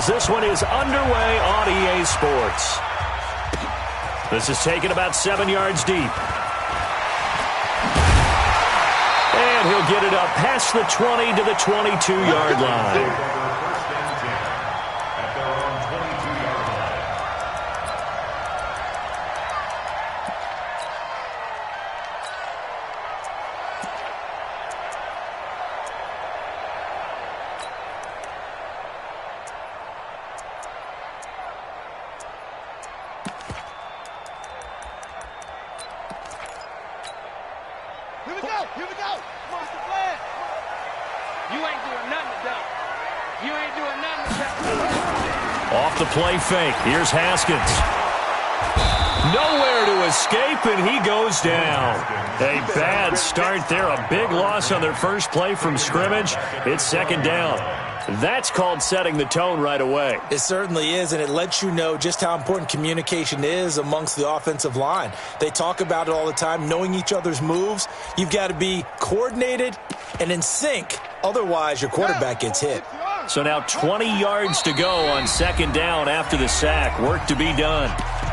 as this one is underway on EA Sports. This is taken about 7 yards deep. And he'll get it up past the 20 to the 22-yard line. Here we go. What's the plan? You ain't doing nothing to dump. You ain't doing nothing to dump. Off the play fake. Here's Haskins. Nowhere to escape, and he goes down. A bad start there. A big loss on their first play from scrimmage. It's second down. That's called setting the tone right away. It certainly is, and it lets you know just how important communication is amongst the offensive line. They talk about it all the time, knowing each other's moves. You've got to be coordinated and in sync. Otherwise, your quarterback gets hit. So now 20 yards to go on second down after the sack. Work to be done.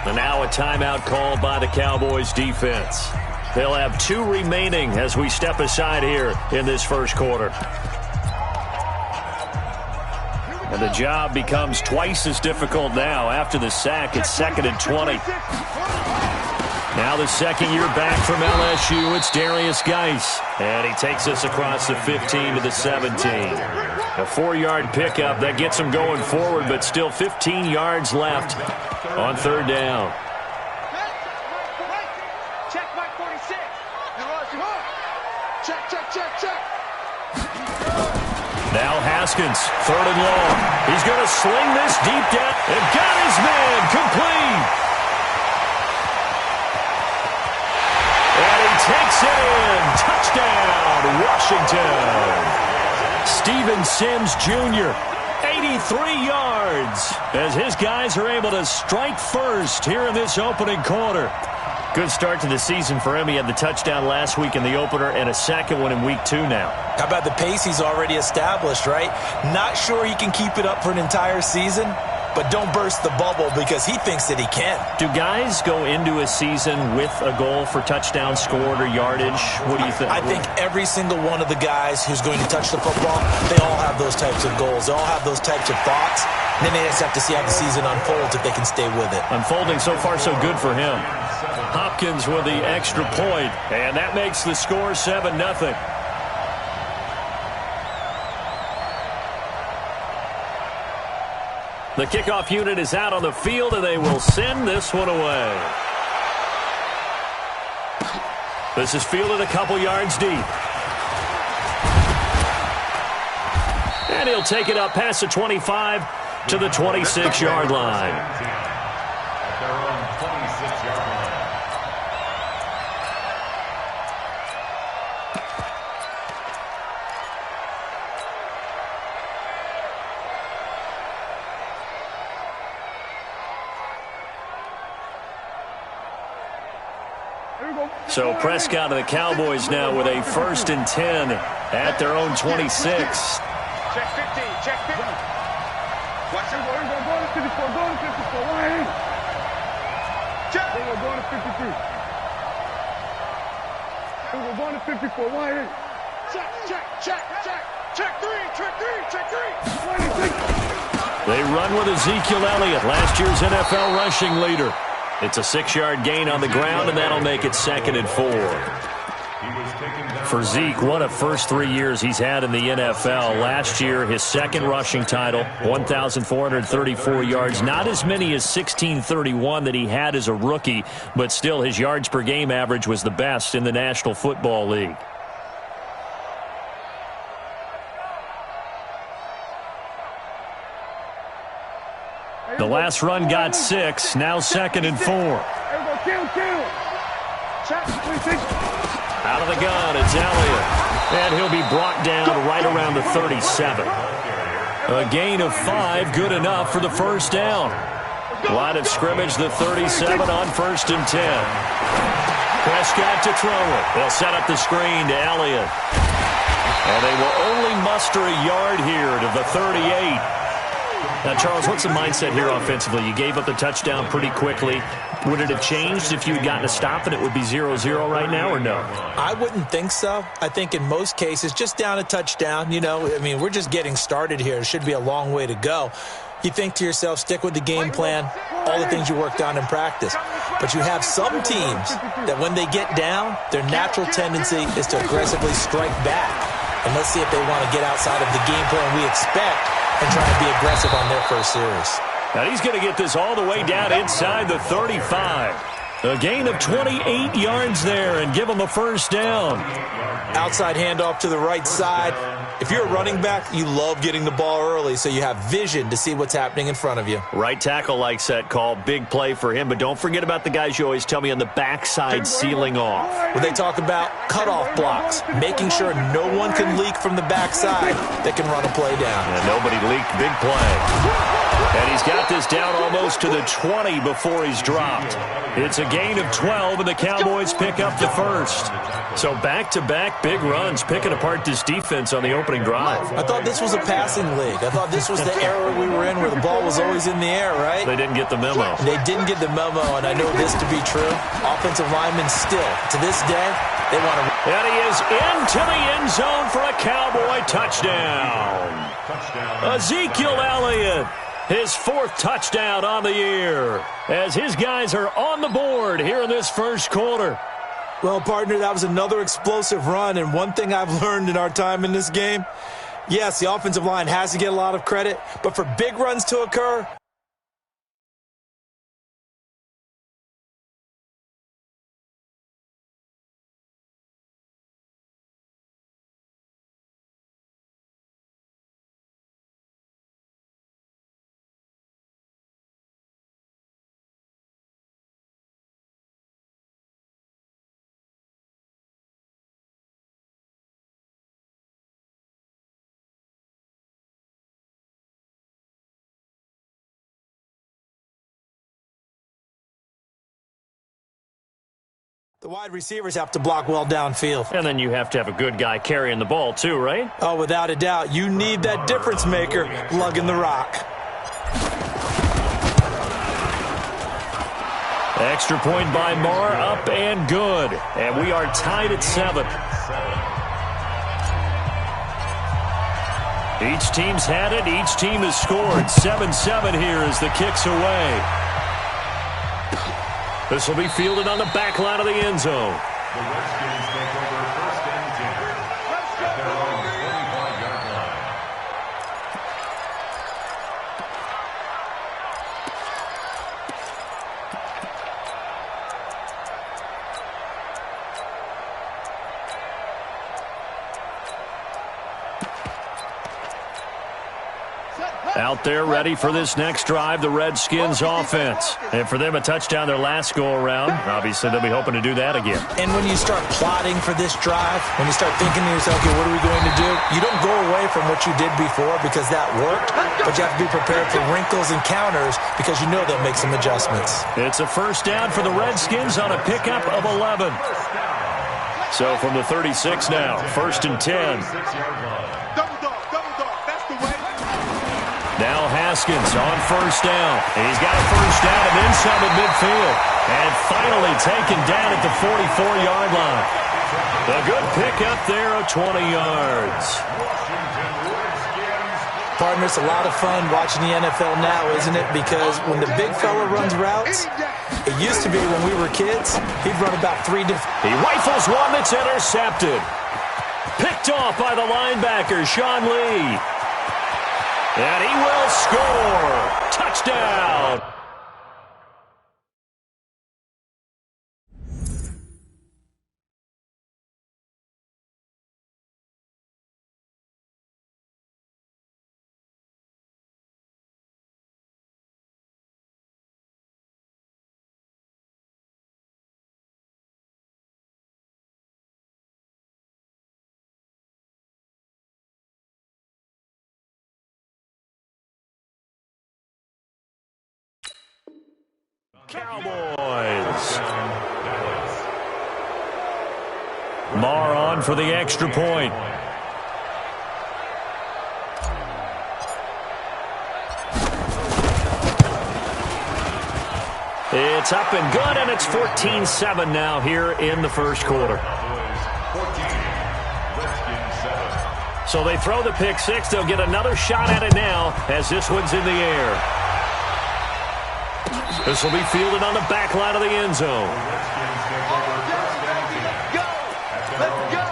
And now a timeout called by the Cowboys defense. They'll have 2 remaining as we step aside here in this first quarter. And the job becomes twice as difficult now. After the sack, it's 2nd and 20. Now the second year back from LSU, it's Darius Geis. And he takes us across the 15 to the 17. A 4-yard pickup. That gets him going forward, but still 15 yards left on third down. Check, Mike 46. Check. Now Haskins, 3rd and long. He's going to sling this deep down and got his man complete. And he takes it in. Touchdown, Washington. Steven Sims Jr., 83 yards, as his guys are able to strike first here in this opening quarter. Good start to the season for him. He had the touchdown last week in the opener and a second one in week 2 now. How about the pace he's already established, right? Not sure he can keep it up for an entire season, but don't burst the bubble because he thinks that he can. Do guys go into a season with a goal for touchdown scored or yardage? What do you think? I think every single one of the guys who's going to touch the football, they all have those types of goals. They all have those types of thoughts. And then they just have to see how the season unfolds if they can stay with it. Unfolding so far so good for him. Hopkins with the extra point, and that makes the score 7-0. The kickoff unit is out on the field, and they will send this one away. This is fielded a couple yards deep. And he'll take it up past the 25 to the 26-yard line. So Prescott and the Cowboys now with a 1st and 10 at their own 26. Check 15. Check 15. Watch it. Go to 54. Go to 54. Why ain't? Check. Go to 53. Go to 54. Why ain't? Check 3. They run with Ezekiel Elliott, last year's NFL rushing leader. It's a 6-yard gain on the ground, and that'll make it 2nd and 4. For Zeke, what a first 3 years he's had in the NFL. Last year, his 2nd rushing title, 1,434 yards. Not as many as 1,631 that he had as a rookie, but still his yards per game average was the best in the National Football League. The last run got 6, now 2nd and 4. Out of the gun, it's Elliott. And he'll be brought down right around the 37. A gain of 5, good enough for the first down. Line of scrimmage, the 37 on 1st and 10. Prescott to throw it. They'll set up the screen to Elliott. And they will only muster a yard here to the 38. Now, Charles, what's the mindset here offensively? You gave up the touchdown pretty quickly. Would it have changed if you had gotten a stop and it would be 0-0 right now, or no? I wouldn't think so. I think in most cases, just down a touchdown, we're just getting started here. It should be a long way to go. You think to yourself, stick with the game plan, all the things you worked on in practice. But you have some teams that when they get down, their natural tendency is to aggressively strike back. And let's see if they want to get outside of the game plan we expect and try to be aggressive on their first series. Now he's going to get this all the way down inside the 35. A gain of 28 yards there and give him a first down. Outside handoff to the right side. If you're a running back, you love getting the ball early so you have vision to see what's happening in front of you. Right tackle likes that call. Big play for him. But don't forget about the guys you always tell me on the backside sealing off. When they talk about cutoff blocks, making sure no one can leak from the backside that can run a play down. And nobody leaked. Big play. And he's got this down almost to the 20 before he's dropped. It's a gain of 12, and the Cowboys pick up the first. So back-to-back big runs, picking apart this defense on the opening drive. I thought this was a passing league. I thought this was the era we were in where the ball was always in the air, right? They didn't get the memo. They didn't get the memo, and I know this to be true. Offensive linemen still, to this day, they want to... And he is into the end zone for a Cowboy touchdown. Ezekiel Elliott. His fourth touchdown on the year as his guys are on the board here in this first quarter. Well, partner, that was another explosive run, and one thing I've learned in our time in this game, yes, the offensive line has to get a lot of credit, but for big runs to occur, the wide receivers have to block well downfield. And then you have to have a good guy carrying the ball too, right? Oh, without a doubt. You need that difference maker lugging the rock. Extra point by Marr, up and good. And we are tied at 7. Each team's had it. Each team has scored. 7-7 here as the kick's away. This will be fielded on the back line of the end zone. The Redskins take over first and 10 at their own 45-yard line. Out there ready for this next drive, the Redskins offense. And for them, a touchdown their last go-around. Obviously, they'll be hoping to do that again. And when you start plotting for this drive, when you start thinking to yourself, okay, what are we going to do? You don't go away from what you did before because that worked, but you have to be prepared for wrinkles and counters because you know they'll make some adjustments. It's a first down for the Redskins on a pickup of 11. So from the 36 now, first and 10. Now Haskins on first down. He's got a first down and then some at midfield. And finally taken down at the 44-yard line. A good pickup there of 20 yards. Partner, it's a lot of fun watching the NFL now, isn't it? Because when the big fella runs routes, it used to be when we were kids, he'd run about 3 different... He rifles one that's intercepted. Picked off by the linebacker, Sean Lee. And he will score. Touchdown. Cowboys. Marr on for the extra point. It's up and good, and it's 14-7 now here in the first quarter. So they throw the pick six. They'll get another shot at it now as this one's in the air. This will be fielded on the back line of the end zone. Let's go!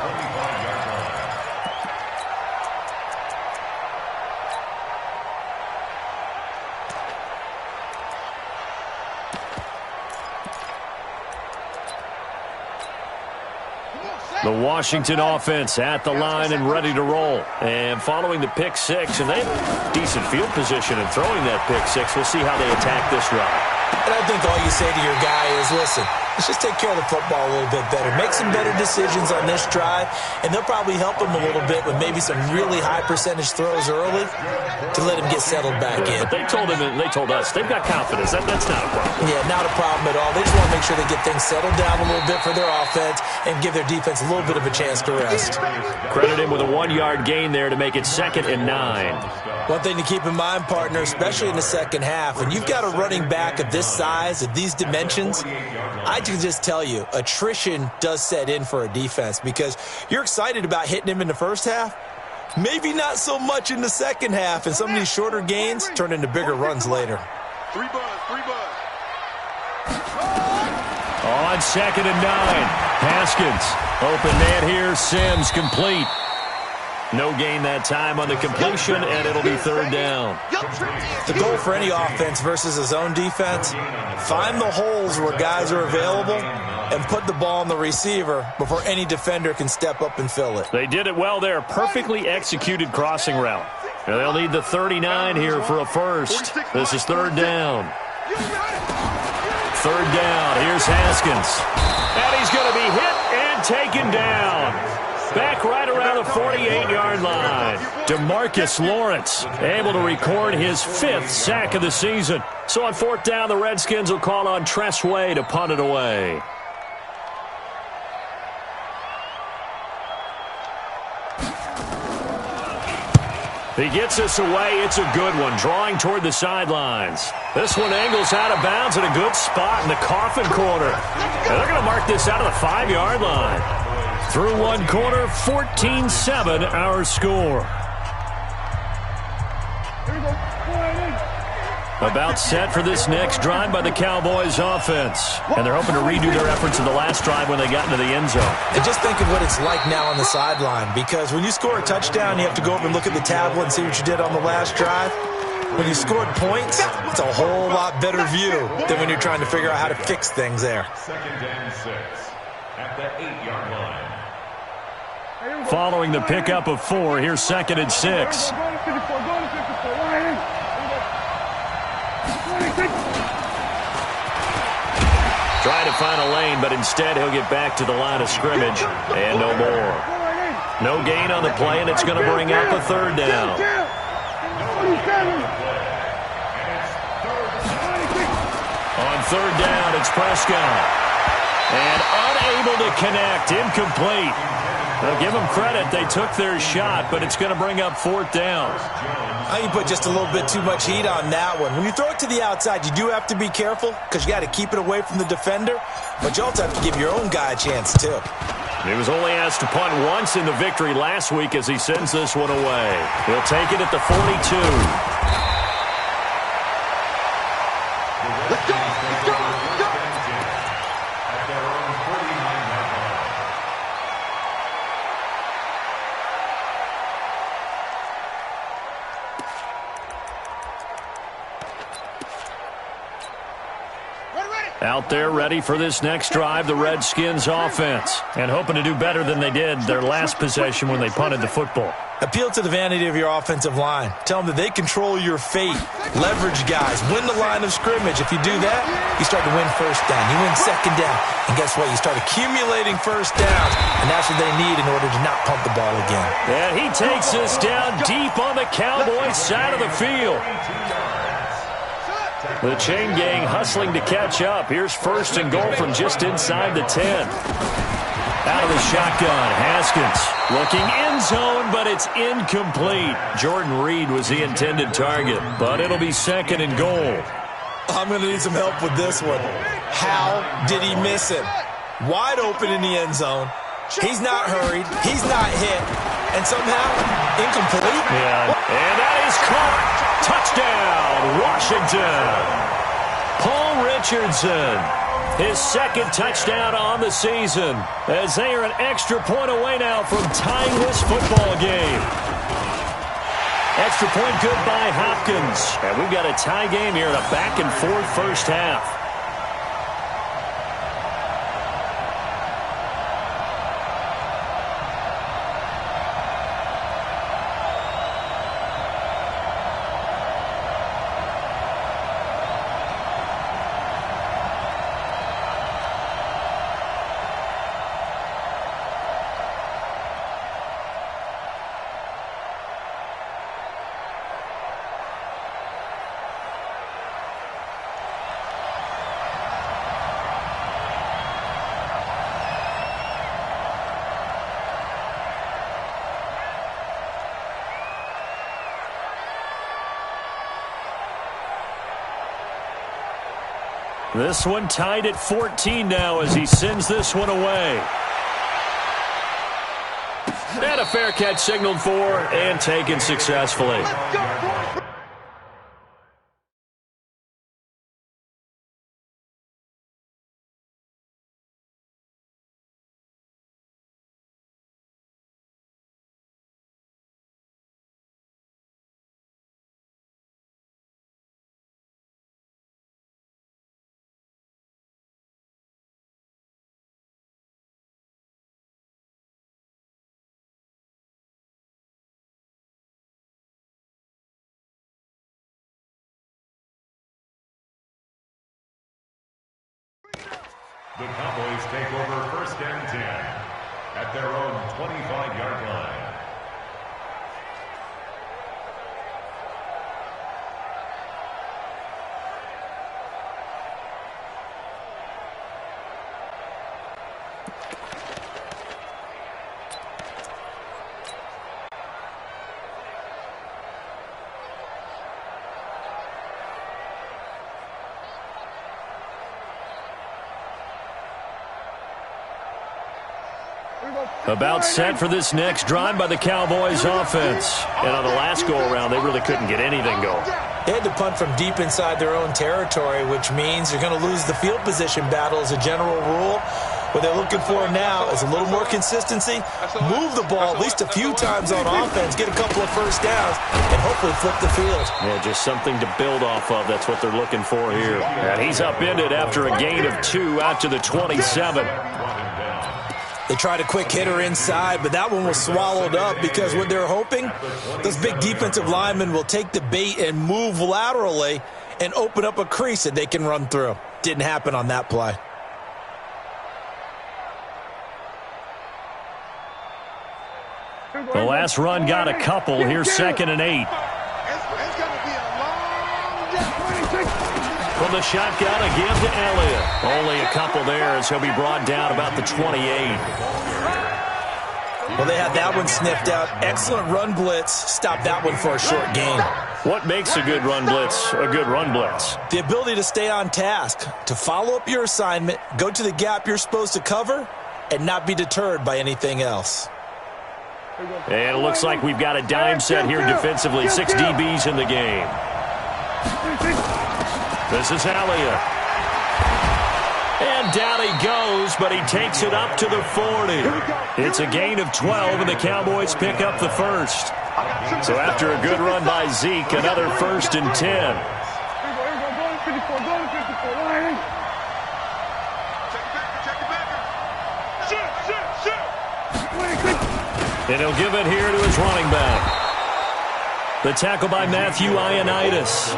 The Washington offense at the line and ready to roll. And following the pick six, and they have decent field position in throwing that pick six. We'll see how they attack this drive. And I think all you say to your guy is, listen, let's just take care of the football a little bit better. Make some better decisions on this drive, and they'll probably help him a little bit with maybe some really high percentage throws early to let him get settled back in. But they told us, they've got confidence. That's not a problem. Yeah, not a problem at all. They just want to make sure they get things settled down a little bit for their offense and give their defense a little bit of a chance to rest. Credit him with a 1-yard gain there to make it 2nd and 9. One thing to keep in mind, partner, especially in the second half, when you've got a running back of this size, of these dimensions, I can just tell you, attrition does set in for a defense because you're excited about hitting him in the first half. Maybe not so much in the second half, and some of these shorter gains turn into bigger runs later. 3 buzz. On 2nd and 9, Haskins. Open man here, Sims complete. No gain that time on the completion, and it'll be 3rd down. The goal for any offense versus a zone defense, find the holes where guys are available and put the ball on the receiver before any defender can step up and fill it. They did it well there. Perfectly executed crossing route. And they'll need the 39 here for a first. This is 3rd down. 3rd down. Here's Haskins. And he's going to be hit and taken down. Back right around the 48-yard line. DeMarcus Lawrence able to record his 5th sack of the season. So on 4th down, the Redskins will call on Tress Way to punt it away. He gets us away. It's a good one, drawing toward the sidelines. This one angles out of bounds at a good spot in the coffin corner. And they're going to mark this out of the 5-yard line. Through one quarter, 14-7 our score. About set for this next drive by the Cowboys offense. And they're hoping to redo their efforts in the last drive when they got into the end zone. And just think of what it's like now on the sideline, because when you score a touchdown, you have to go over and look at the tablet and see what you did on the last drive. When you scored points, it's a whole lot better view than when you're trying to figure out how to fix things there. 2nd and 6 at the 8-yard line. Following the pickup of 4, here's 2nd and 6. Trying to find a lane, but instead he'll get back to the line of scrimmage, and no more. No gain on the play, and it's going to bring up a 3rd down. On 3rd down, it's Prescott. And unable to connect, incomplete. Now, give them credit. They took their shot, but it's going to bring up 4th down. You put just a little bit too much heat on that one. When you throw it to the outside, you do have to be careful because you got to keep it away from the defender, but you also have to give your own guy a chance, too. He was only asked to punt once in the victory last week as he sends this one away. He'll take it at the 42. Let's go! At their own 49-yard line. Out there ready for this next drive, the Redskins offense. And hoping to do better than they did their last possession when they punted the football. Appeal to the vanity of your offensive line. Tell them that they control your fate. Leverage guys. Win the line of scrimmage. If you do that, you start to win 1st down. You win 2nd down. And guess what? You start accumulating 1st downs. And that's what they need in order to not pump the ball again. And he takes this down deep on the Cowboys side of the field. The chain gang hustling to catch up. Here's 1st and goal from just inside the 10. Out of the shotgun, Haskins looking end zone, but it's incomplete. Jordan Reed was the intended target, but it'll be 2nd and goal. I'm going to need some help with this one. How did he miss him? Wide open in the end zone. He's not hurried. He's not hit. And somehow, incomplete. Yeah, and that is caught. Touchdown, Washington. Paul Richardson, his second touchdown on the season, as they are an extra point away now from tying this football game. Extra point good by Hopkins. And we've got a tie game here in a back-and-forth first half. This one tied at 14 now as he sends this one away. And a fair catch signaled for and taken successfully. The Cowboys take over first and 10 at their own 25-yard line. About set for this next drive by the Cowboys offense. And on the last go-around, they really couldn't get anything going. They had to punt from deep inside their own territory, which means you're going to lose the field position battle as a general rule. What they're looking for now is a little more consistency, move the ball at least a few times on offense, get a couple of first downs, and hopefully flip the field. Yeah, just something to build off of. That's what they're looking for here. And he's upended after a gain of 2 out to the 27. They tried a quick hitter inside, but that one was swallowed up because what they're hoping, those big defensive linemen will take the bait and move laterally and open up a crease that they can run through. Didn't happen on that play. The last run got a couple. Here's 2nd and 8. From the shotgun again to Elliott. Only a couple there as he'll be brought down about the 28. Well, they had that one sniffed out. Excellent run blitz. Stop that one for a short gain. What makes a good run blitz a good run blitz? The ability to stay on task, to follow up your assignment, go to the gap you're supposed to cover, and not be deterred by anything else. And it looks like we've got a dime set here defensively. 6 DBs in the game. This is Elliott. And down he goes, but he takes it up to the 40. It's a gain of 12, and the Cowboys pick up the first. So after a good run by Zeke, another 1st and 10. And he'll give it here to his running back. The tackle by Matthew Ioannidis.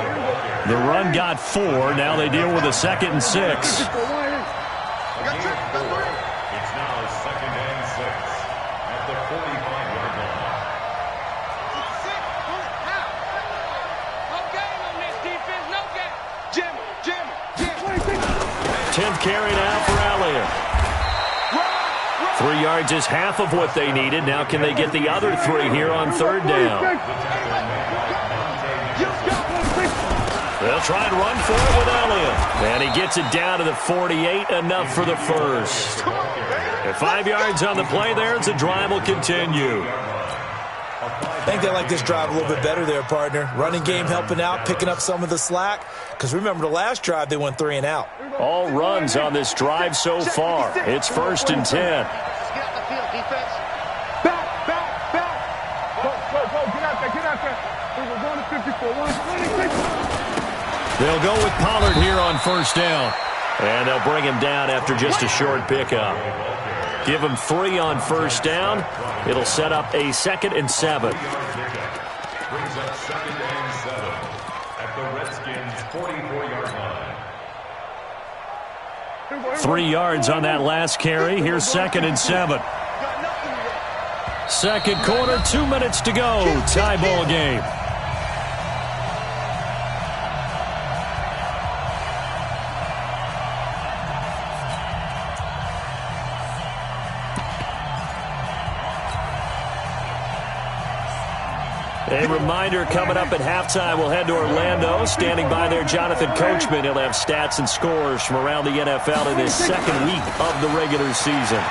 The run got 4. Now they deal with a 2nd and 6. It's now 2nd and 6 at the 45-yard line. No game on this defense, no game. Jim. 10th carry now for Elliott. 3 yards is half of what they needed. Now can they get the other 3 here on 3rd down? They'll try and run for it with Elliott. And he gets it down to the 48, enough for the first. At 5 yards on the play there, the drive will continue. I think they like this drive a little bit better there, partner. Running game helping out, picking up some of the slack. Because remember, the last drive, they went 3 and out. All runs on this drive so far. It's 1st and 10. Back. Go, get out there. We're going to 54. They'll go with Pollard here on 1st down. And they'll bring him down after just a short pickup. Give him 3 on 1st down. It'll set up a 2nd and 7. Brings up 2nd and 7 at the Redskins' 44-yard line. 3 yards on that last carry. Here's 2nd and 7. Second quarter, 2 minutes to go. Tie ball game. A reminder, coming up at halftime, we'll head to Orlando. Standing by there, Jonathan Coachman. He'll have stats and scores from around the NFL in his 2nd week of the regular season.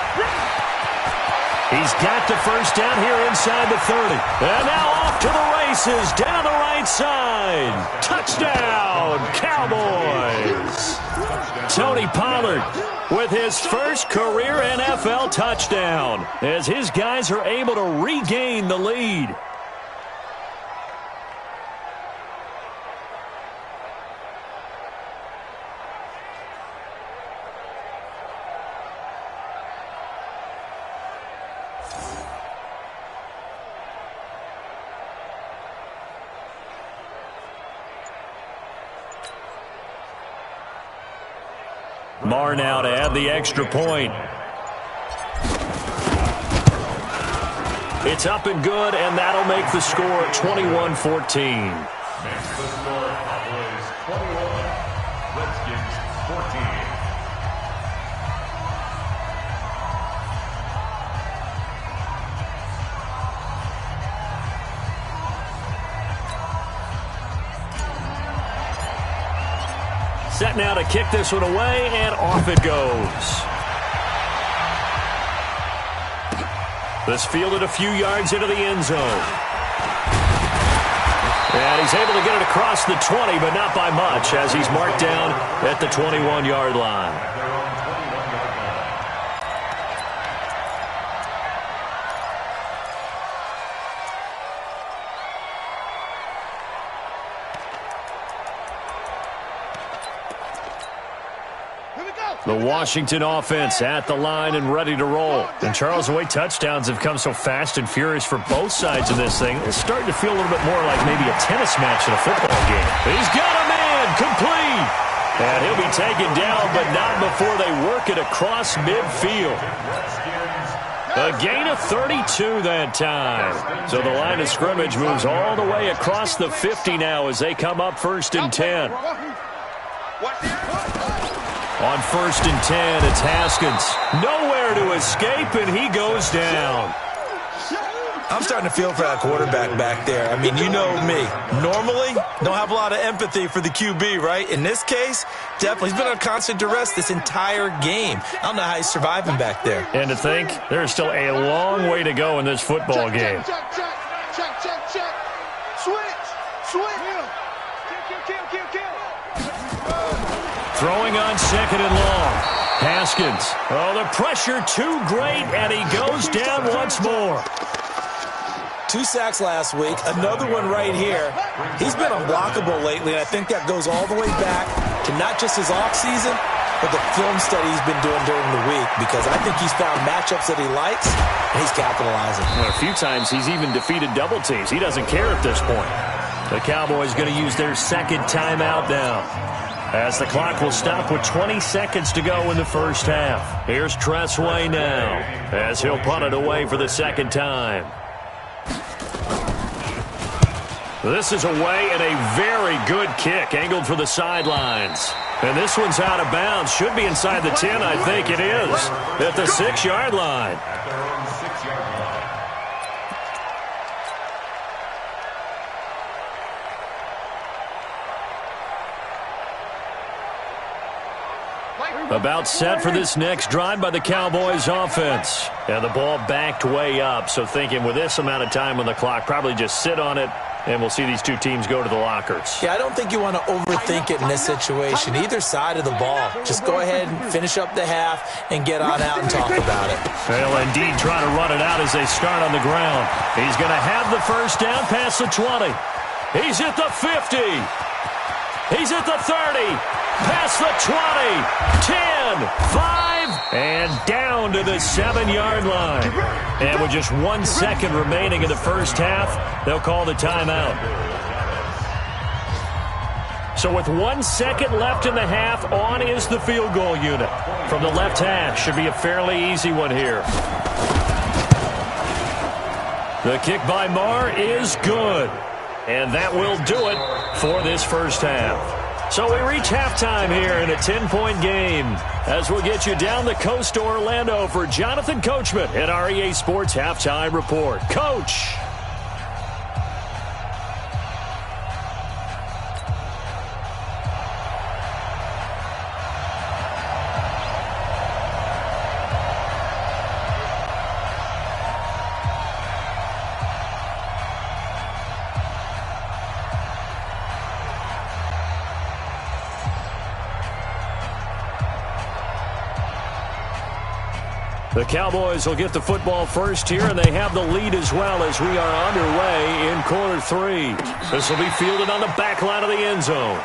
He's got the 1st down here inside the 30. And now off to the races, down the right side. Touchdown, Cowboys. Tony Pollard with his first career NFL touchdown as his guys are able to regain the lead. Marr now to add the extra point. It's up and good, and that'll make the score 21-14. Makes the score Cowboys 21, Redskins 14. Set now to kick this one away, and off it goes. This fielded a few yards into the end zone. And he's able to get it across the 20, but not by much, as he's marked down at the 21-yard line. The Washington offense at the line and ready to roll. And Charles, the way touchdowns have come so fast and furious for both sides of this thing, it's starting to feel a little bit more like maybe a tennis match in a football game. He's got a man, complete. And he'll be taken down, but not before they work it across midfield. A gain of 32 that time. So the line of scrimmage moves all the way across the 50 now as they come up 1st and 10. On 1st and 10, it's Haskins. Nowhere to escape, and he goes down. I'm starting to feel for that quarterback back there. I mean, you know me. Normally, don't have a lot of empathy for the QB, right? In this case, definitely. He's been on constant duress this entire game. I don't know how he's surviving back there. And to think, there's still a long way to go in this football game. Check. Switch. Kill. Throwing on 2nd and long. Haskins. Oh, the pressure too great, and he goes down once more. 2 sacks last week, another one right here. He's been unblockable lately, and I think that goes all the way back to not just his offseason, but the film study he's been doing during the week, because I think he's found matchups that he likes, and he's capitalizing. Well, a few times he's even defeated double teams. He doesn't care at this point. The Cowboys going to use their 2nd timeout now, as the clock will stop with 20 seconds to go in the first half. Here's Tressway now, as he'll punt it away for the 2nd time. This is away, and a very good kick, angled for the sidelines. And this one's out of bounds. Should be inside the 10, I think it is, at the 6-yard line. At their own 6-yard line. About set for this next drive by the Cowboys offense. And the ball backed way up, so thinking with this amount of time on the clock, probably just sit on it, and we'll see these two teams go to the lockers. Yeah, I don't think you want to overthink it in this situation. Either side of the ball. Just go ahead and finish up the half and get on out and talk about it. They'll indeed try to run it out as they start on the ground. He's going to have the first down past the 20. He's at the 50. He's at the 30. Past the 20. 10. 5. And down to the 7-yard line. And with just 1 second remaining in the first half, they'll call the timeout. So with 1 second left in the half, on is the field goal unit. From the left hash, should be a fairly easy one here. The kick by Marr is good. And that will do it for this first half. So we reach halftime here in a 10-point game as we'll get you down the coast to Orlando for Jonathan Coachman at our EA Sports Halftime Report. Coach. The Cowboys will get the football first here, and they have the lead as well as we are underway in quarter 3. This will be fielded on the back line of the end zone.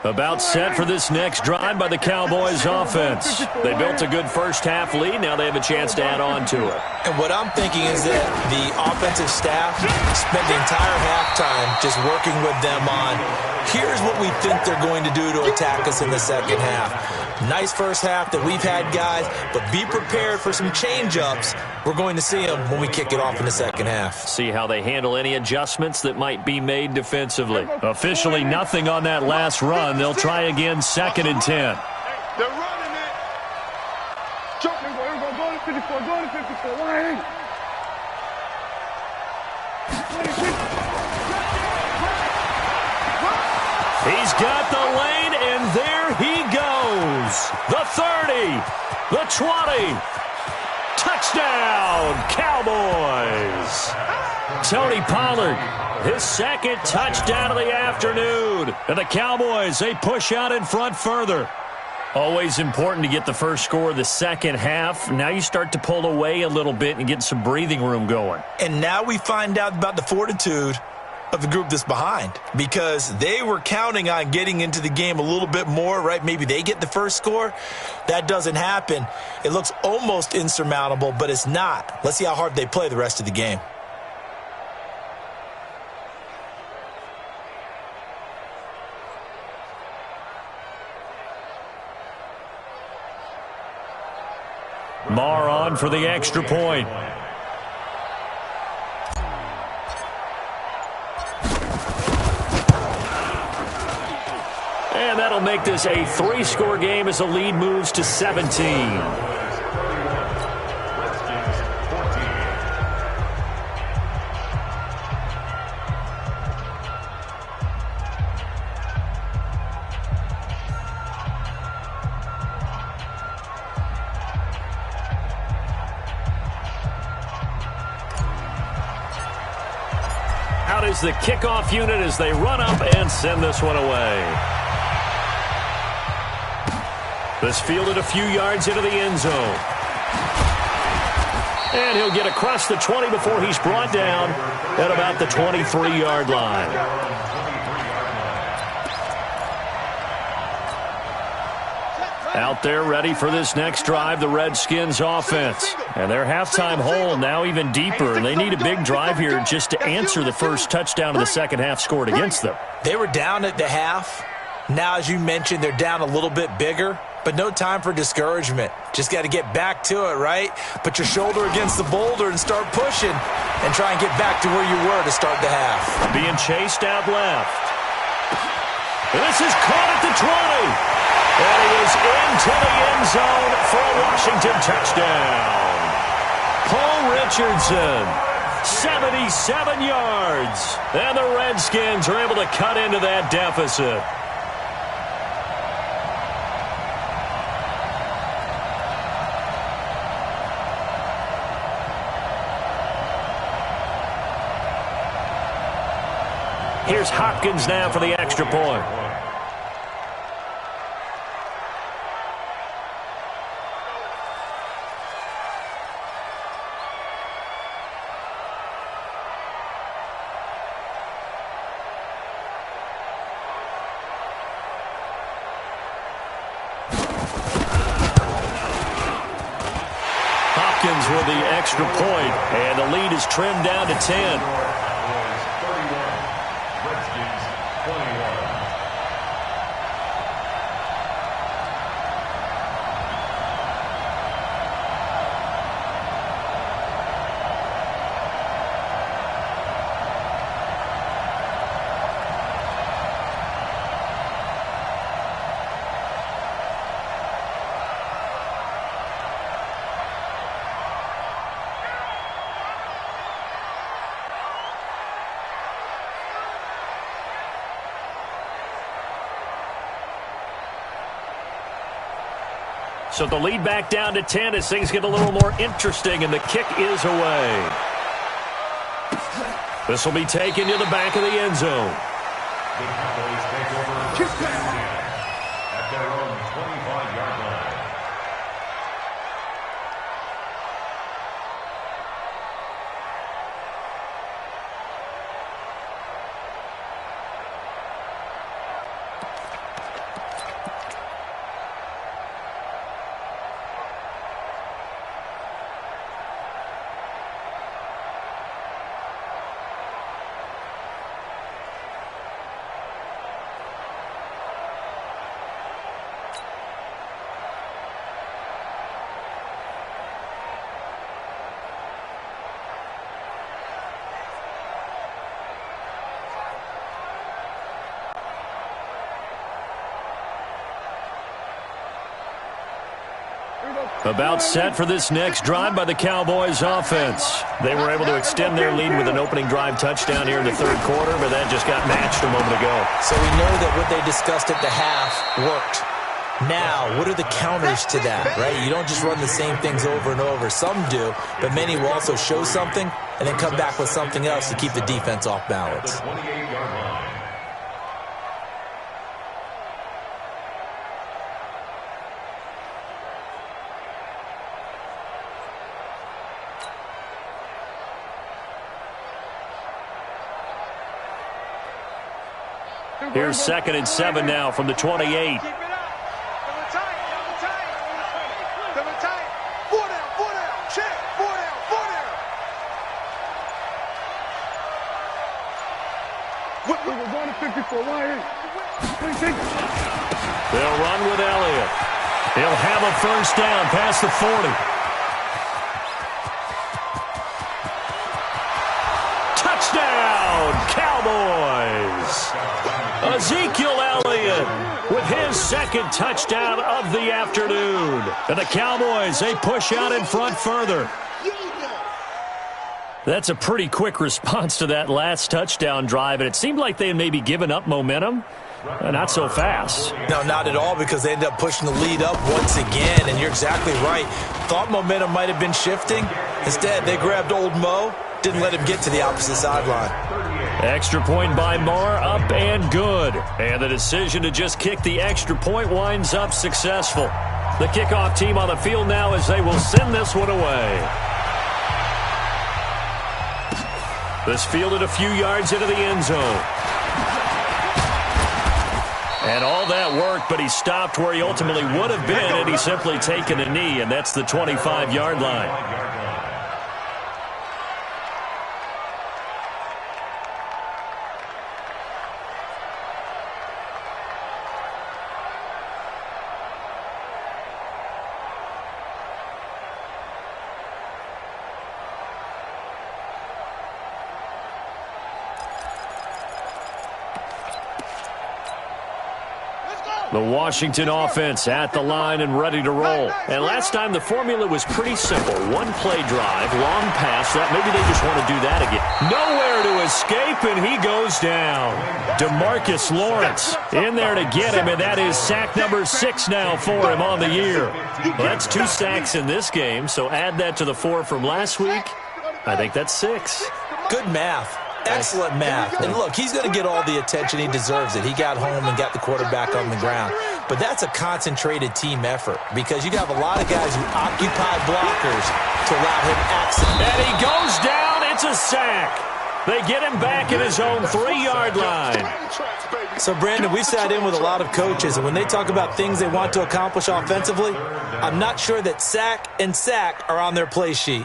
About set for this next drive by the Cowboys offense. They built a good first-half lead. Now they have a chance to add on to it. And what I'm thinking is that the offensive staff spent the entire halftime just working with them on, here's what we think they're going to do to attack us in the second half. Nice first half that we've had, guys, but be prepared for some change-ups. We're going to see them when we kick it off in the second half. See how they handle any adjustments that might be made defensively. Officially nothing on that last run. They'll try again, 2nd and 10. They're running it. Go to 54, go to 54. Line. He's got the lane, and there he goes. The 30, the 20. Touchdown, Cowboys. Tony Pollard, his second touchdown of the afternoon. And the Cowboys, they push out in front further. Always important to get the first score of the second half. Now you start to pull away a little bit and get some breathing room going. And now we find out about the fortitude of the group that's behind, because they were counting on getting into the game a little bit more, right? Maybe they get the first score. That doesn't happen. It looks almost insurmountable, but it's not. Let's see how hard they play the rest of the game. Marr on for the extra point. And that'll make this a 3-score game as the lead moves to 17. Out is the kickoff unit as they run up and send this one away. This fielded a few yards into the end zone. And he'll get across the 20 before he's brought down at about the 23-yard line. Out there ready for this next drive, the Redskins offense. And their halftime hole now even deeper. And they need a big drive here just to answer the first touchdown of the second half scored against them. They were down at the half. Now, as you mentioned, they're down a little bit bigger. But no time for discouragement. Just got to get back to it, right? Put your shoulder against the boulder and start pushing and try and get back to where you were to start the half. Being chased out left. This is caught at the 20. And he is into the end zone for a Washington touchdown. Paul Richardson, 77 yards. And the Redskins are able to cut into that deficit. Here's Hopkins now for the extra point. Hopkins with the extra point, and the lead is trimmed down to 10. So the lead back down to 10 as things get a little more interesting, and the kick is away. This will be taken to the back of the end zone. The Cowboys take over at their own 25-yard line. About set for this next drive by the Cowboys offense. They were able to extend their lead with an opening drive touchdown here in the third quarter, but that just got matched a moment ago. So we know that what they discussed at the half worked. Now, what are the counters to that, right? You don't just run the same things over and over. Some do, but many will also show something and then come back with something else to keep the defense off balance. Here's 2nd and 7 now from the 28. They'll run with Elliott. He'll have a first down past the 40. Touchdown, Cowboys! Ezekiel Elliott with his second touchdown of the afternoon. And the Cowboys, they push out in front further. That's a pretty quick response to that last touchdown drive, and it seemed like they had maybe given up momentum. Not so fast. No, not at all, because they ended up pushing the lead up once again, and you're exactly right. Thought momentum might have been shifting. Instead, they grabbed old Mo, didn't let him get to the opposite sideline. Extra point by Marr, up and good. And the decision to just kick the extra point winds up successful. The kickoff team on the field now as they will send this one away. This fielded a few yards into the end zone. And all that worked, but he stopped where he ultimately would have been had he simply taken a knee, and that's the 25-yard line. The Washington offense at the line and ready to roll. And last time the formula was pretty simple. One play drive, long pass. That maybe they just want to do that again. Nowhere to escape, and he goes down. DeMarcus Lawrence in there to get him, and that is sack number 6 now for him on the year. Well, that's 2 sacks in this game, so add that to the 4 from last week. I think that's 6. Good math. Excellent math. And look, he's going to get all the attention. He deserves it. He got home and got the quarterback on the ground. But that's a concentrated team effort because you have a lot of guys who occupy blockers to allow him access. And he goes down. It's a sack. They get him back at his own 3-yard line. So, Brandon, we've sat in with a lot of coaches, and when they talk about things they want to accomplish offensively, I'm not sure that sack and sack are on their play sheet.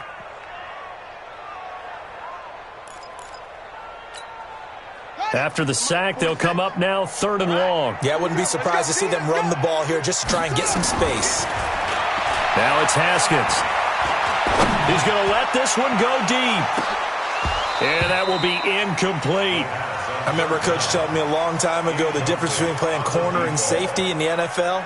After the sack, they'll come up now 3rd and long. Yeah, I wouldn't be surprised to see them run the ball here just to try and get some space. Now it's Haskins. He's going to let this one go deep. And that will be incomplete. I remember a coach telling me a long time ago the difference between playing corner and safety in the NFL.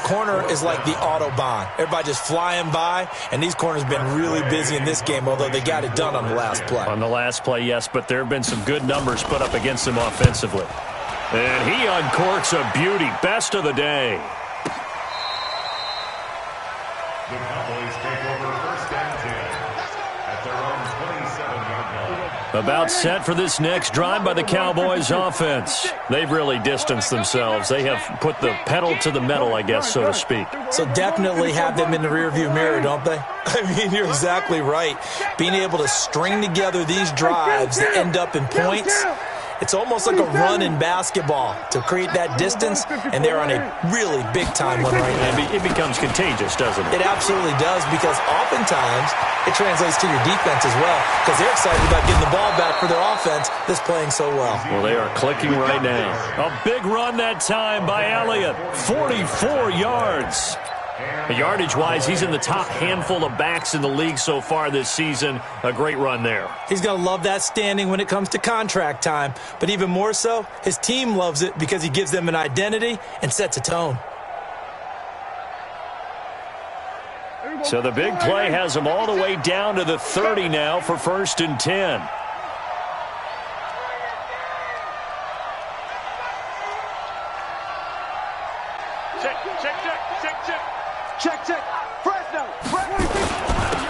Corner is like the Autobahn. Everybody just flying by, and these corners have been really busy in this game, although they got it done on the last play. On the last play, yes, but there have been some good numbers put up against him offensively. And he uncorks a beauty. Best of the day. The Cowboys take over 1st and 10 at their own 27-yard line. About set for this next drive by the Cowboys offense. They've really distanced themselves. They have put the pedal to the metal, I guess, so to speak. So definitely have them in the rearview mirror, don't they? I mean, you're exactly right. Being able to string together these drives that end up in points, it's almost like a run in basketball to create that distance, and they're on a really big-time one right now. It becomes contagious, doesn't it? It absolutely does, because oftentimes it translates to your defense as well, because they're excited about getting the ball back for their offense that's playing so well. Well, they are clicking right now. A big run that time by Elliott. 44 yards. Yardage-wise, he's in the top handful of backs in the league so far this season. A great run there. He's going to love that standing when it comes to contract time. But even more so, his team loves it because he gives them an identity and sets a tone. So the big play has them all the way down to the 30 now for 1st and 10. Check. Fresno.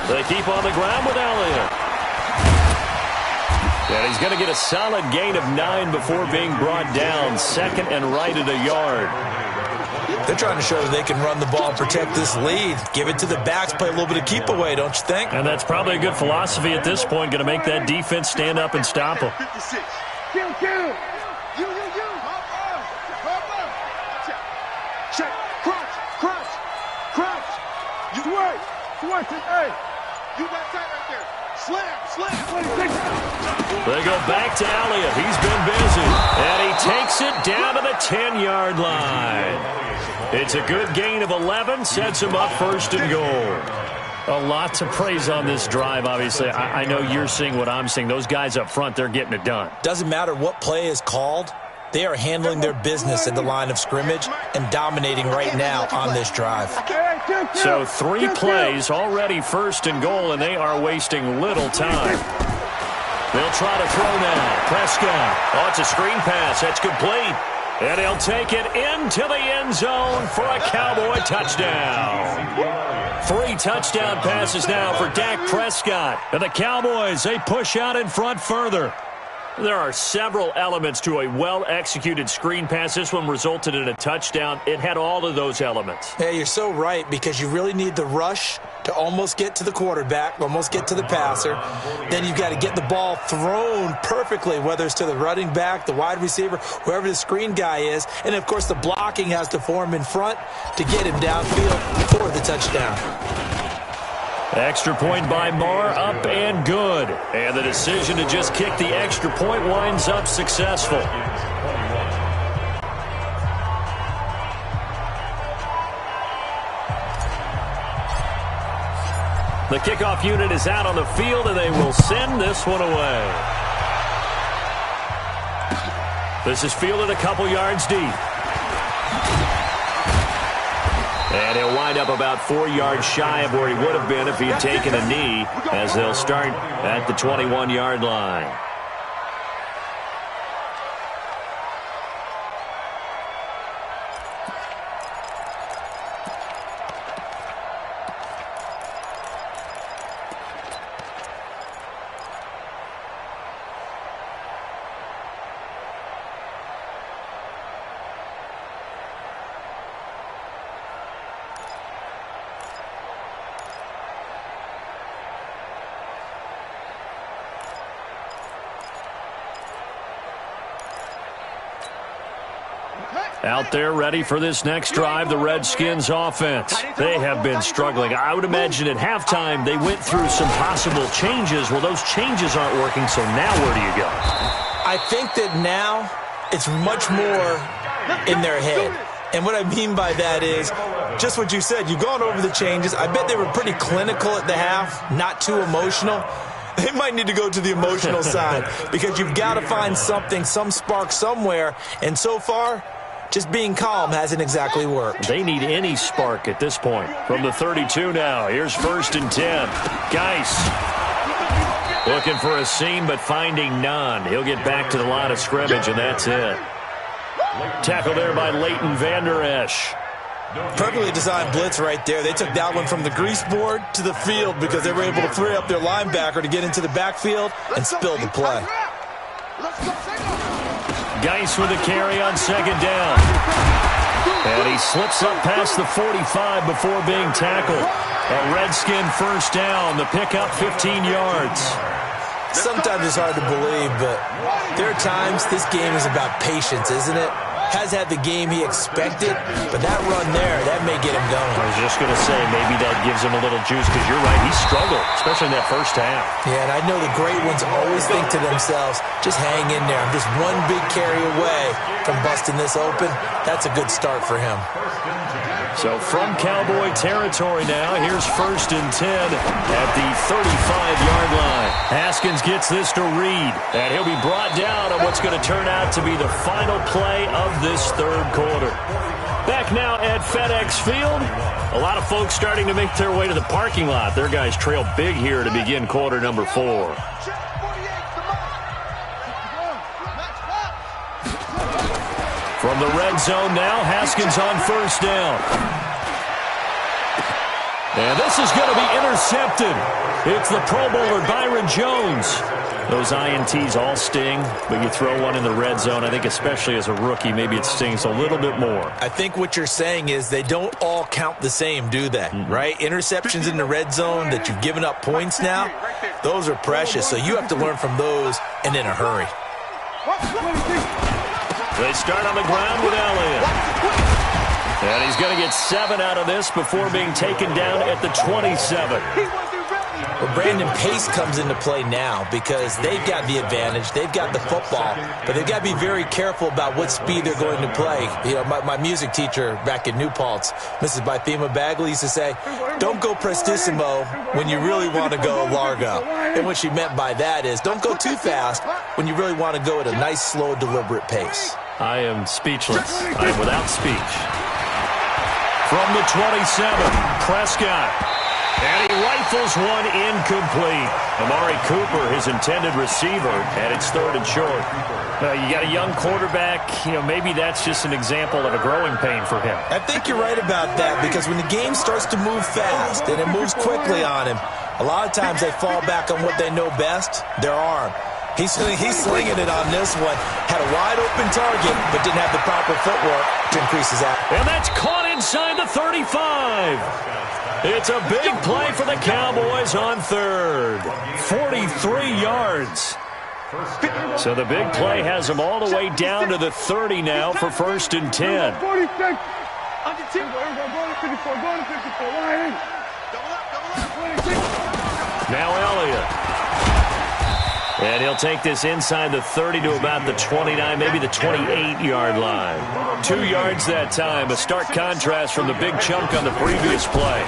They keep on the ground with Elliott. And he's going to get a solid gain of 9 before being brought down. 2nd and right at a yard. They're trying to show they can run the ball and protect this lead. Give it to the backs, play a little bit of keep away, don't you think? And that's probably a good philosophy at this point. Going to make that defense stand up and stop them. 56. Kill. You. Check. Crunch. You work. Hey. You got tight right there. Slam. They go back to Elliott. He's been busy. And he takes it down to the 10-yard line. It's a good gain of 11. Sets him up 1st and goal. A lot to praise on this drive, obviously. I know you're seeing what I'm seeing. Those guys up front, they're getting it done. Doesn't matter what play is called. They are handling their business at the line of scrimmage and dominating right now on this drive. So 3 plays, already 1st and goal, and they are wasting little time. They'll try to throw now. Prescott. Oh, it's a screen pass. That's complete. And he'll take it into the end zone for a Cowboy touchdown. 3 touchdown passes now for Dak Prescott. And the Cowboys, they push out in front further. There are several elements to a well-executed screen pass. This one resulted in a touchdown. It had all of those elements. Yeah, you're so right, because you really need the rush to almost get to the quarterback, almost get to the passer. Then you've got to get the ball thrown perfectly, whether it's to the running back, the wide receiver, whoever the screen guy is. And, of course, the blocking has to form in front to get him downfield for the touchdown. Extra point by Marr, up and good. And the decision to just kick the extra point winds up successful. The kickoff unit is out on the field, and they will send this one away. This is fielded a couple yards deep. And he'll wind up about 4 yards shy of where he would have been if he had taken a knee, as they'll start at the 21-yard line. Out there ready for this next drive, the Redskins offense. They have been struggling. I would imagine at halftime they went through some possible changes. Well, those changes aren't working, so now where do you go? I think that now it's much more in their head. And what I mean by that is just what you said. You've gone over the changes. I bet they were pretty clinical at the half, not too emotional. They might need to go to the emotional side, because you've got to find something, some spark somewhere. And so far, just being calm hasn't exactly worked. They need any spark at this point. From the 32 now, here's 1st and 10. Geis looking for a seam, but finding none. He'll get back to the line of scrimmage, and that's it. Tackle there by Leighton Vander Esch. Perfectly designed blitz right there. They took that one from the grease board to the field because they were able to free up their linebacker to get into the backfield and spill the play. Geis with a carry on 2nd down. And he slips up past the 45 before being tackled. A Redskin 1st down. The pickup 15 yards. Sometimes it's hard to believe, but there are times this game is about patience, isn't it? Has had the game he expected, but that run there, that may get him going. I was just going to say, maybe that gives him a little juice, because you're right, he struggled, especially in that first half. Yeah, and I know the great ones always think to themselves, just hang in there. I'm just one big carry away from busting this open. That's a good start for him. So from Cowboy territory now, here's 1st and 10 at the 35-yard line. Haskins gets this to Reed, and he'll be brought down on what's going to turn out to be the final play of this third quarter. Back now at FedEx Field. A lot of folks starting to make their way to the parking lot. Their guys trail big here to begin quarter number 4. From the red zone now, Haskins on first down. And this is going to be intercepted. It's the Pro Bowler Byron Jones. Those INTs all sting, but you throw one in the red zone, I think especially as a rookie, maybe it stings a little bit more. I think what you're saying is they don't all count the same, do they? Right? Interceptions in the red zone that you've given up points now, those are precious. So you have to learn from those and in a hurry. They start on the ground with Elliott. And he's going to get 7 out of this before being taken down at the 27. Well, Brandon, pace comes into play now because they've got the advantage. They've got the football, but they've got to be very careful about what speed they're going to play. You know, my music teacher back in New Paltz, Mrs. Bythema Bagley, used to say, don't go prestissimo when you really want to go largo. And what she meant by that is don't go too fast when you really want to go at a nice, slow, deliberate pace. I am speechless. I am without speech. From the 27, Prescott. And he rifles one incomplete. Amari Cooper, his intended receiver, and it's 3rd and short. You got a young quarterback. You know, maybe that's just an example of a growing pain for him. I think you're right about that because when the game starts to move fast and it moves quickly on him, a lot of times they fall back on what they know best, their arm. He's slinging it on this one. Had a wide-open target, but didn't have the proper footwork to increase his accuracy. And that's caught inside the 35. It's a big play for the Cowboys on 3rd. 43 yards. So the big play has them all the way down to the 30 now for 1st and 10. Now Elliott. And he'll take this inside the 30 to about the 29, maybe the 28-yard line. 2 yards that time, a stark contrast from the big chunk on the previous play.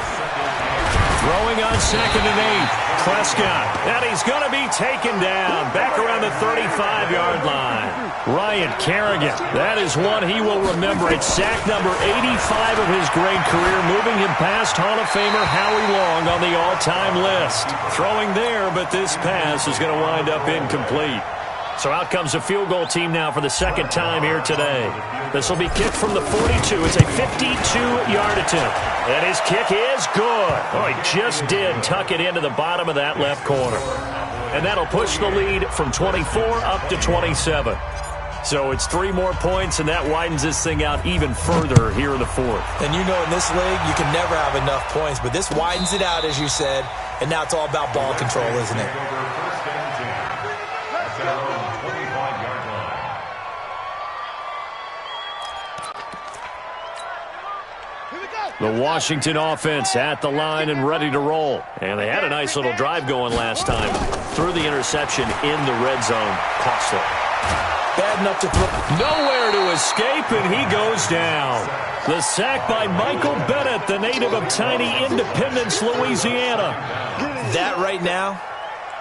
Throwing on 2nd and 8, Prescott. And he's going to be taken down back around the 35-yard line. Ryan Kerrigan, that is one he will remember. It's sack number 85 of his great career, moving him past Hall of Famer Howie Long on the all-time list. Throwing there, but this pass is going to wind up incomplete. So out comes the field goal team now for the 2nd time here today. This will be kicked from the 42. It's a 52-yard attempt. And his kick is good. Oh, he just did tuck it into the bottom of that left corner. And that'll push the lead from 24 up to 27. So it's 3 more points, and that widens this thing out even further here in the 4th. And you know in this league, you can never have enough points, but this widens it out, as you said, and now it's all about ball control, isn't it? The Washington offense at the line and ready to roll. And they had a nice little drive going last time. Threw the interception in the red zone. Costly. Bad enough to throw. Nowhere to escape, and he goes down. The sack by Michael Bennett, the native of tiny Independence, Louisiana. That right now,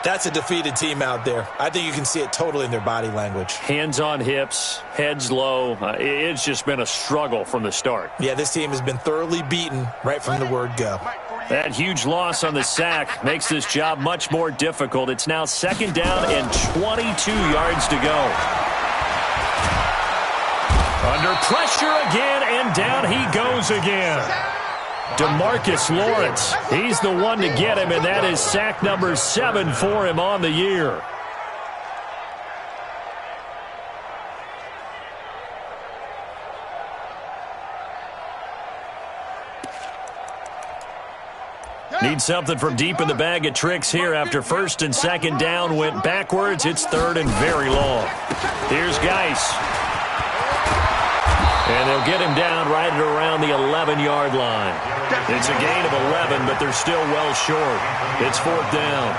that's a defeated team out there. I think you can see it totally in their body language. Hands on hips, heads low. It's just been a struggle from the start. Yeah, this team has been thoroughly beaten right from the word go. That huge loss on the sack makes this job much more difficult. It's now 2nd down and 22 yards to go. Under pressure again, and down he goes again. DeMarcus Lawrence, he's the one to get him, and that is sack number 7 for him on the year. Need something from deep in the bag of tricks here after 1st and 2nd down went backwards. It's 3rd and very long. Here's Geis. And they'll get him down right at around the 11-yard line. It's a gain of 11, but they're still well short. It's 4th down.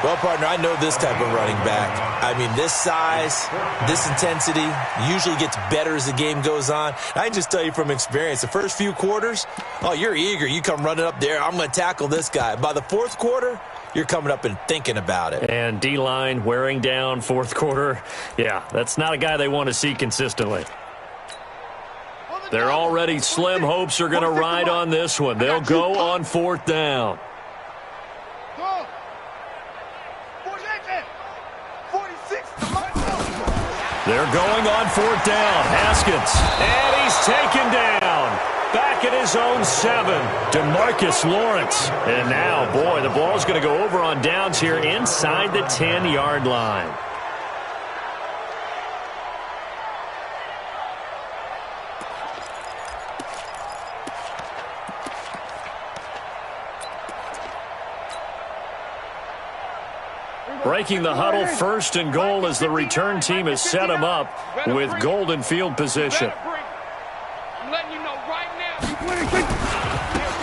Well, partner, I know this type of running back. I mean, this size, this intensity usually gets better as the game goes on. I can just tell you from experience, the first few quarters, oh, you're eager. You come running up there, I'm going to tackle this guy. By the 4th quarter, you're coming up and thinking about it. And D-line wearing down 4th quarter. Yeah, that's not a guy they want to see consistently. Their already slim hopes are going to ride on this one. They'll go on 4th down. They're going on 4th down. Haskins. And he's taken down. Back at his own 7. DeMarcus Lawrence. And now, boy, the ball's going to go over on downs here inside the 10-yard line. Breaking the huddle, 1st and goal as the return team has set him up with golden field position. I'm letting you know right now.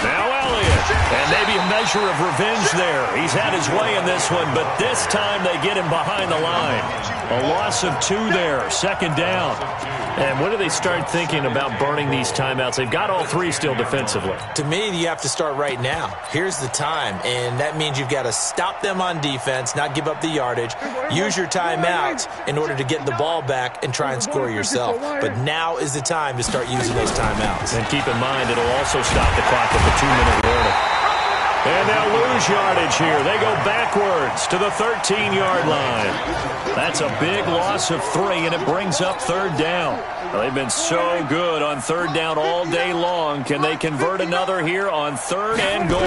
Now Elliott, and maybe a measure of revenge there. He's had his way in this one, but this time they get him behind the line. A loss of 2 there, 2nd down. And when do they start thinking about burning these timeouts? They've got all 3 still defensively. To me, you have to start right now. Here's the time, and that means you've got to stop them on defense, not give up the yardage, use your timeouts in order to get the ball back and try and score yourself. But now is the time to start using those timeouts. And keep in mind, it'll also stop the clock at the 2-minute warning. And they'll lose yardage here. They go backwards to the 13-yard line. That's a big loss of 3, and it brings up 3rd down. Well, they've been so good on 3rd down all day long. Can they convert another here on 3rd and goal?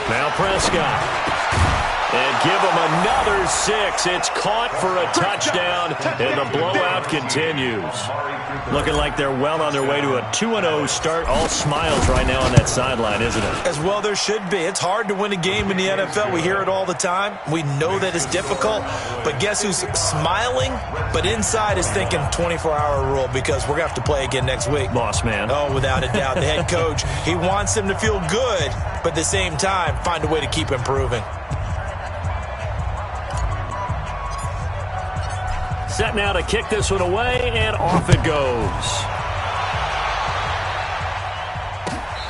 Now Prescott. And give them another 6. It's caught for a touchdown, and the blowout continues. Looking like they're well on their way to a 2-0 start. All smiles right now on that sideline, isn't it? As well there should be. It's hard to win a game in the NFL. We hear it all the time. We know that it's difficult. But guess who's smiling, but inside is thinking 24-hour rule because we're going to have to play again next week. Boss man. Oh, without a doubt. The head coach, he wants them to feel good, but at the same time, find a way to keep improving. Set now to kick this one away, and off it goes.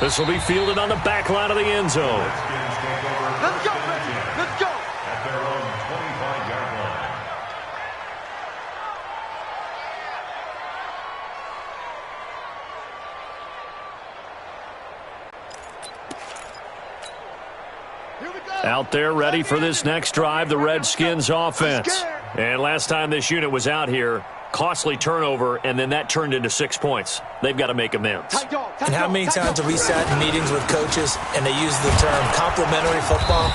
This will be fielded on the back line of the end zone. Let's go, baby. Let's go. At their own 25-yard line. Out there ready for this next drive, the Redskins offense. And last time this unit was out here, costly turnover, and then that turned into 6 points. They've got to make amends. And how many times have we sat in meetings with coaches and they use the term complementary football?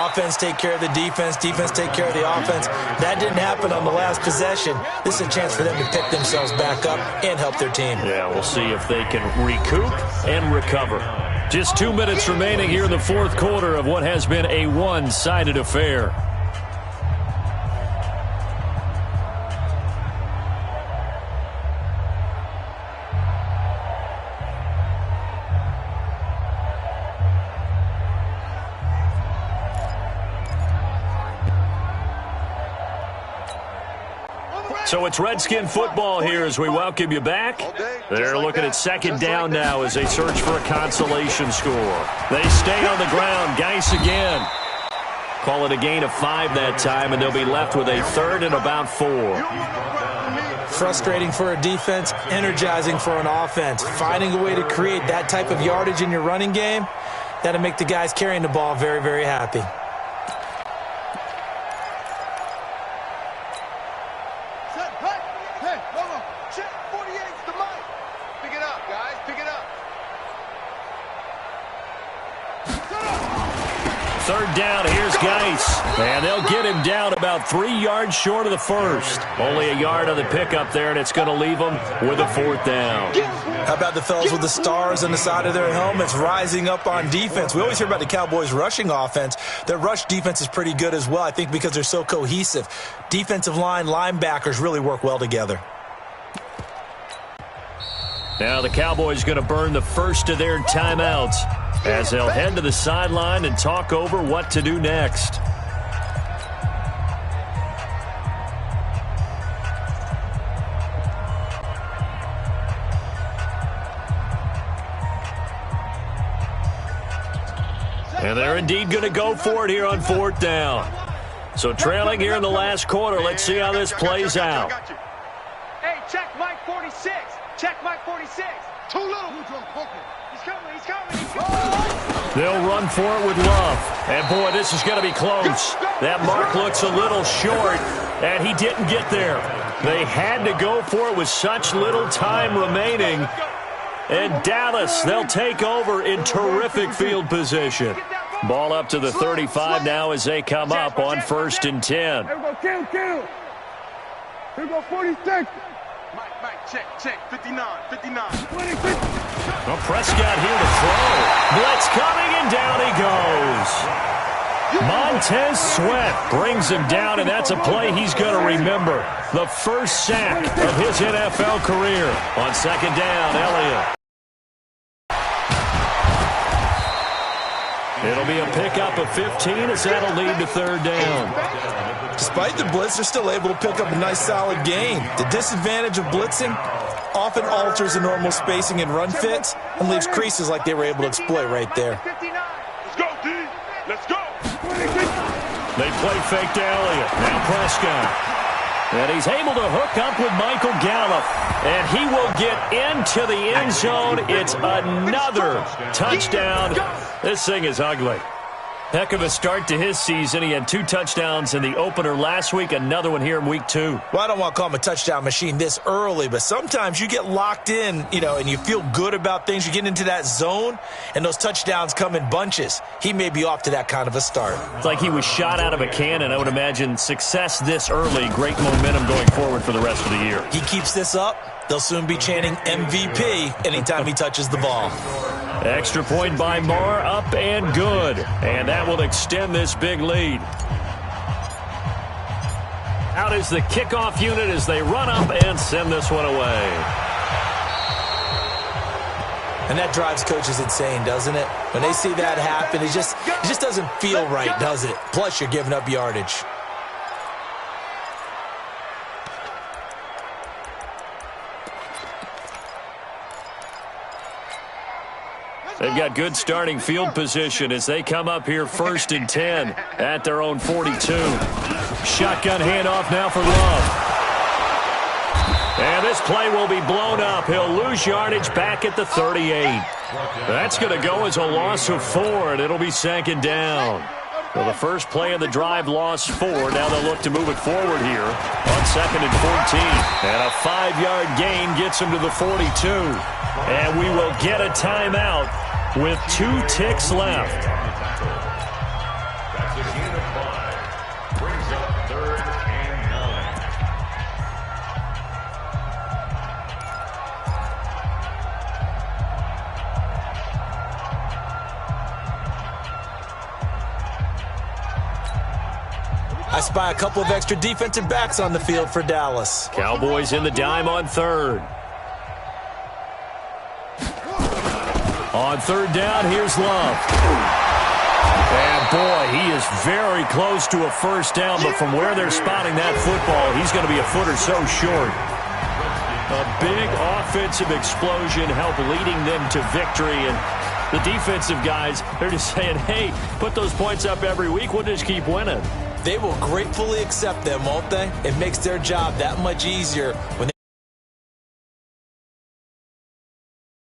Offense take care of the defense, defense take care of the offense. That didn't happen on the last possession. This is a chance for them to pick themselves back up and help their team. Yeah, we'll see if they can recoup and recover. Just 2 minutes remaining here in the 4th quarter of what has been a one-sided affair. So it's Redskin football here as we welcome you back. They're looking at 2nd down now as they search for a consolation score. They stay on the ground. Geis again. Call it a gain of 5 that time, and they'll be left with a 3rd and about 4. Frustrating for a defense, energizing for an offense. Finding a way to create that type of yardage in your running game, that'll make the guys carrying the ball very, very happy. Third down, here's Geis. And they'll get him down about 3 yards short of the first. Only a yard on the pickup there, and it's going to leave them with a 4th down. How about the fellas with the stars on the side of their helmets rising up on defense? We always hear about the Cowboys' rushing offense. Their rush defense is pretty good as well, I think, because they're so cohesive. Defensive line, linebackers really work well together. Now the Cowboys going to burn the first of their timeouts as they'll head to the sideline and talk over what to do next. And they're indeed going to go for it here on 4th down. So trailing here in the last quarter, let's see how this plays out. Hey, check Mike 46. Check Mike 46. Too little. He's coming, he's coming, he's coming. They'll run for it with Love. And, boy, this is going to be close. That mark looks a little short, and he didn't get there. They had to go for it with such little time remaining. And Dallas, they'll take over in terrific field position. Ball up to the 35 now as they come up on 1st and 10. Here we go, kill. Here we go, 46. Mike, check, 59. 20, 50. Well, Prescott here to throw. Blitz coming, and down he goes. Montez Sweat brings him down, and that's a play he's going to remember. The first sack of his NFL career. On 2nd down, Elliott. It'll be a pickup of 15 as that'll lead to 3rd down. Despite the blitz, they're still able to pick up a nice, solid gain. The disadvantage of blitzing often alters the normal spacing and run fits and leaves creases like they were able to exploit right there. Let's go, D. Let's go. They play fake to Elliott. Now Prescott. And he's able to hook up with Michael Gallup. And he will get into the end zone. It's another touchdown. This thing is ugly. Heck of a start to his season. He had 2 touchdowns in the opener last week, another one here in week 2. Well, I don't want to call him a touchdown machine this early, but sometimes you get locked in, and you feel good about things. You get into that zone, and those touchdowns come in bunches. He may be off to that kind of a start. It's like he was shot out of a cannon. I would imagine success this early, great momentum going forward for the rest of the year. He keeps this up, they'll soon be chanting MVP anytime he touches the ball. Extra point by Marr, up and good. And that will extend this big lead. Out is the kickoff unit as they run up and send this one away. And that drives coaches insane, doesn't it? When they see that happen, it just doesn't feel right, does it? Plus, you're giving up yardage. They've got good starting field position as they come up here 1st and 10 at their own 42. Shotgun handoff now for Love. And this play will be blown up. He'll lose yardage back at the 38. That's going to go as a loss of 4, and it'll be 2nd down. Well, the first play of the drive lost 4. Now they'll look to move it forward here on 2nd and 14. And a 5-yard gain gets him to the 42. And we will get a timeout with 2 ticks left. That's a gain of 5. Brings up 3rd and 9. I spy a couple of extra defensive backs on the field for Dallas. Cowboys in the dime on 3rd. On 3rd down, here's Love. And, boy, he is very close to a first down, but from where they're spotting that football, he's going to be a foot or so short. A big offensive explosion helped leading them to victory, and the defensive guys, they're just saying, hey, put those points up every week, we'll just keep winning. They will gratefully accept them, won't they? It makes their job that much easier when